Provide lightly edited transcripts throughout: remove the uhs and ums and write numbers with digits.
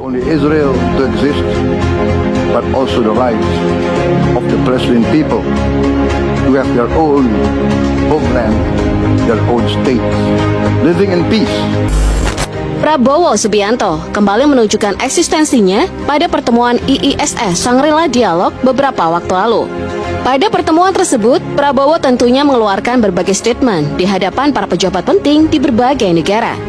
only Israel to exist, but also the rights of the Palestinian people to have their own homeland, their own state, living in peace. Prabowo Subianto kembali menunjukkan eksistensinya pada pertemuan IISS Shangri-La Dialog beberapa waktu lalu. Pada pertemuan tersebut, Prabowo tentunya mengeluarkan berbagai statement di hadapan para pejabat penting di berbagai negara.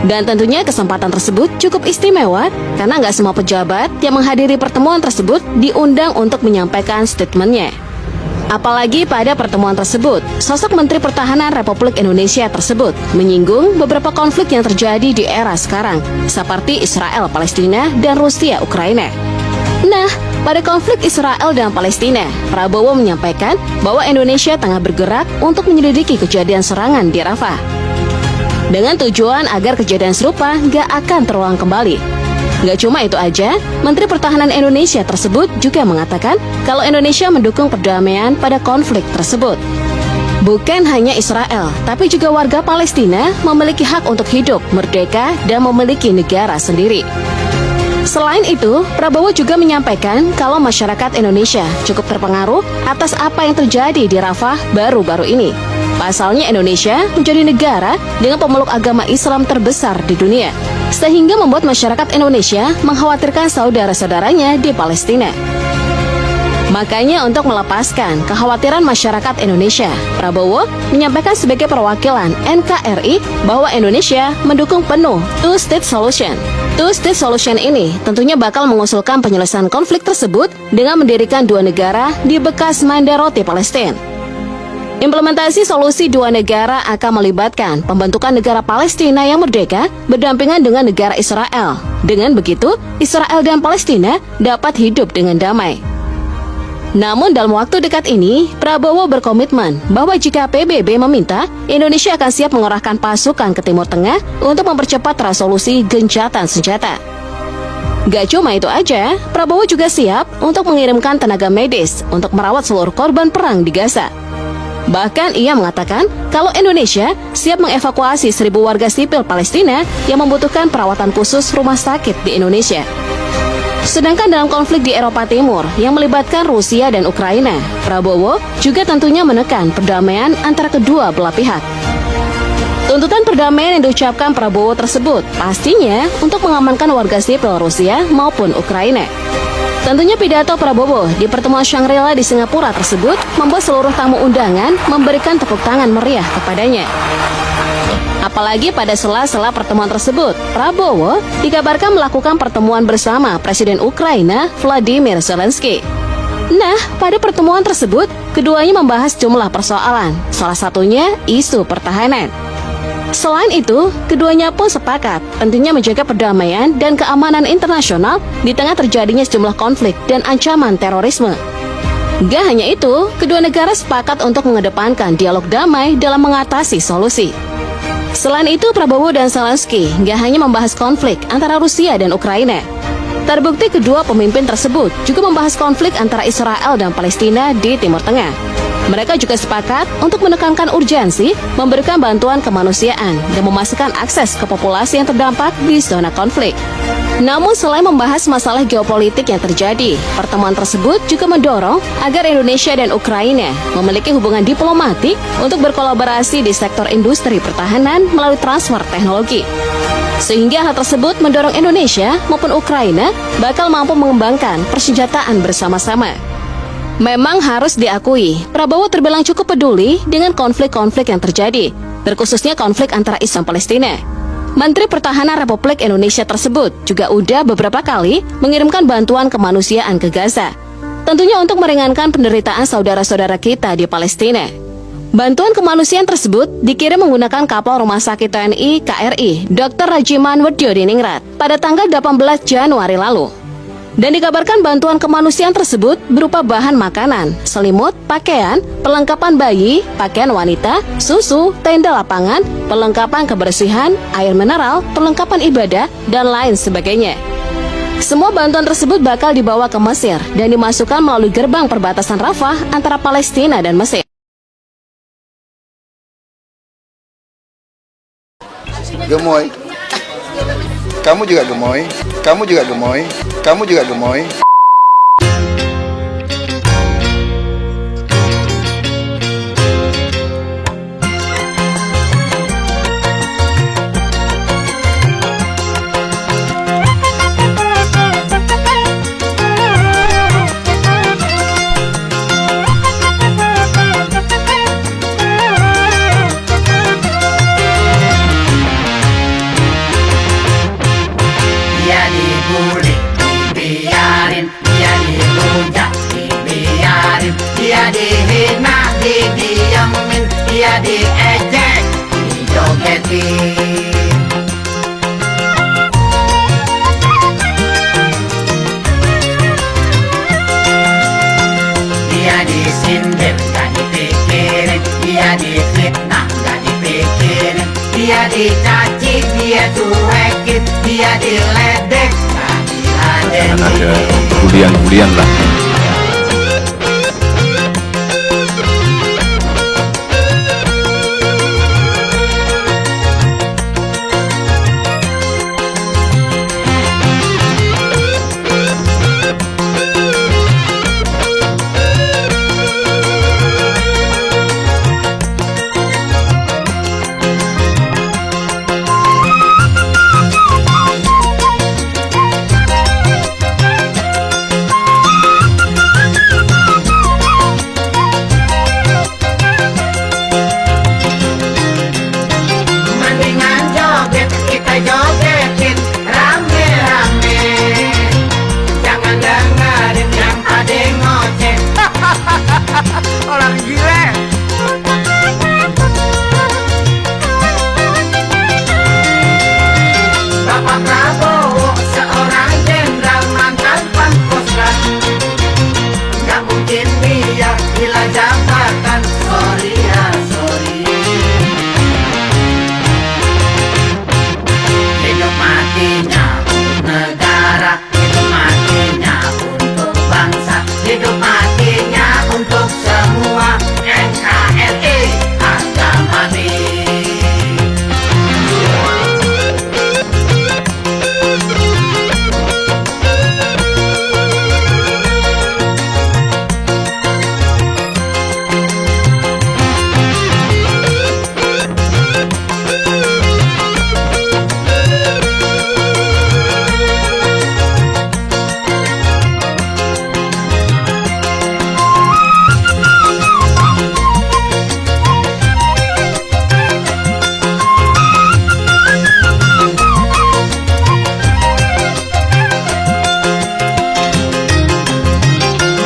Dan tentunya kesempatan tersebut cukup istimewa karena nggak semua pejabat yang menghadiri pertemuan tersebut diundang untuk menyampaikan statementnya. Apalagi pada pertemuan tersebut, sosok Menteri Pertahanan Republik Indonesia tersebut menyinggung beberapa konflik yang terjadi di era sekarang, seperti Israel, Palestina, dan Rusia, Ukraina. Nah, pada konflik Israel dan Palestina, Prabowo menyampaikan bahwa Indonesia tengah bergerak untuk menyelidiki kejadian serangan di Rafah, dengan tujuan agar kejadian serupa nggak akan terulang kembali. Gak cuma itu aja, Menteri Pertahanan Indonesia tersebut juga mengatakan kalau Indonesia mendukung perdamaian pada konflik tersebut. Bukan hanya Israel, tapi juga warga Palestina memiliki hak untuk hidup, merdeka, dan memiliki negara sendiri. Selain itu, Prabowo juga menyampaikan kalau masyarakat Indonesia cukup terpengaruh atas apa yang terjadi di Rafah baru-baru ini. Pasalnya Indonesia menjadi negara dengan pemeluk agama Islam terbesar di dunia, sehingga membuat masyarakat Indonesia mengkhawatirkan saudara-saudaranya di Palestina. Makanya untuk melepaskan kekhawatiran masyarakat Indonesia, Prabowo menyampaikan sebagai perwakilan NKRI bahwa Indonesia mendukung penuh two-state solution. Two-state solution ini tentunya bakal mengusulkan penyelesaian konflik tersebut dengan mendirikan dua negara di bekas Mandaroti, Palestina. Implementasi solusi dua negara akan melibatkan pembentukan negara Palestina yang merdeka berdampingan dengan negara Israel. Dengan begitu, Israel dan Palestina dapat hidup dengan damai. Namun dalam waktu dekat ini, Prabowo berkomitmen bahwa jika PBB meminta, Indonesia akan siap mengerahkan pasukan ke Timur Tengah untuk mempercepat resolusi gencatan senjata. Gak cuma itu aja, Prabowo juga siap untuk mengirimkan tenaga medis untuk merawat seluruh korban perang di Gaza. Bahkan ia mengatakan kalau Indonesia siap mengevakuasi 1.000 warga sipil Palestina yang membutuhkan perawatan khusus rumah sakit di Indonesia. Sedangkan dalam konflik di Eropa Timur yang melibatkan Rusia dan Ukraina, Prabowo juga tentunya menekan perdamaian antara kedua belah pihak. Tuntutan perdamaian yang diucapkan Prabowo tersebut pastinya untuk mengamankan warga sipil Rusia maupun Ukraina. Tentunya pidato Prabowo di pertemuan Shangri-La di Singapura tersebut membuat seluruh tamu undangan memberikan tepuk tangan meriah kepadanya. Apalagi pada sela-sela pertemuan tersebut, Prabowo dikabarkan melakukan pertemuan bersama Presiden Ukraina Vladimir Zelensky. Nah, pada pertemuan tersebut, keduanya membahas jumlah persoalan, salah satunya isu pertahanan. Selain itu, keduanya pun sepakat tentunya menjaga perdamaian dan keamanan internasional di tengah terjadinya sejumlah konflik dan ancaman terorisme. Gak hanya itu, kedua negara sepakat untuk mengedepankan dialog damai dalam mengatasi solusi. Selain itu, Prabowo dan Zelensky gak hanya membahas konflik antara Rusia dan Ukraina. Terbukti kedua pemimpin tersebut juga membahas konflik antara Israel dan Palestina di Timur Tengah. Mereka juga sepakat untuk menekankan urgensi memberikan bantuan kemanusiaan dan memastikan akses ke populasi yang terdampak di zona konflik. Namun selain membahas masalah geopolitik yang terjadi, pertemuan tersebut juga mendorong agar Indonesia dan Ukraina memiliki hubungan diplomatik untuk berkolaborasi di sektor industri pertahanan melalui transfer teknologi. Sehingga hal tersebut mendorong Indonesia maupun Ukraina bakal mampu mengembangkan persenjataan bersama-sama. Memang harus diakui, Prabowo terbilang cukup peduli dengan konflik-konflik yang terjadi, terkhususnya konflik antara Israel dan Palestina. Menteri Pertahanan Republik Indonesia tersebut juga udah beberapa kali mengirimkan bantuan kemanusiaan ke Gaza, tentunya untuk meringankan penderitaan saudara-saudara kita di Palestina. Bantuan kemanusiaan tersebut dikirim menggunakan kapal Rumah Sakit TNI KRI Dr. Rajiman Werdiodiningrat pada tanggal 18 Januari lalu. Dan dikabarkan bantuan kemanusiaan tersebut berupa bahan makanan, selimut, pakaian, perlengkapan bayi, pakaian wanita, susu, tenda lapangan, perlengkapan kebersihan, air mineral, perlengkapan ibadah, dan lain sebagainya. Semua bantuan tersebut bakal dibawa ke Mesir dan dimasukkan melalui gerbang perbatasan Rafah antara Palestina dan Mesir. Gemoy. Kamu juga gemoy. Kamu juga gemoy. Kamu juga gemoy. Dia dibully, dibiarin, dia dirujak, dibiarin, dia dihina, didiamin, dia diejek, dijogetin. Dia disindir, gak dipikirin, dia difitnah, gak dipikirin, dia dicaci, dia cuekin, dia diledek, gak Kan ada diladenin. bulian-bulian lah. Mendingan joget, kita jogetin rame-rame. Jangan dengerin yang pada ngoceh. Orang gile. Bapak Prabowo seorang jenderal mantan Pangkostrat. Gak mungkin dia gila jabatan. Sorry ya, sorry. Hidup matinya untuk negara, hidup matinya untuk bangsa, hidup matinya untuk semua. NKRI harga mati.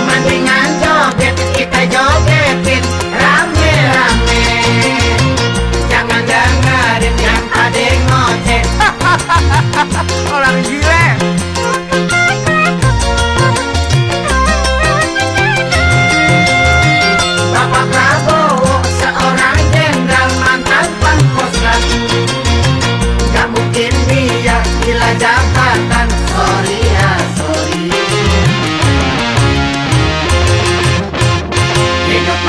Mendingan joget, kita jogetin rame-rame. Jangan dengerin yang pada ngoceh. Orang gile. Bapak Prabowo seorang jenderal mantan Pangkostrat. Gak mungkin dia gila jabatan. Sorry ya, sorry. Hidup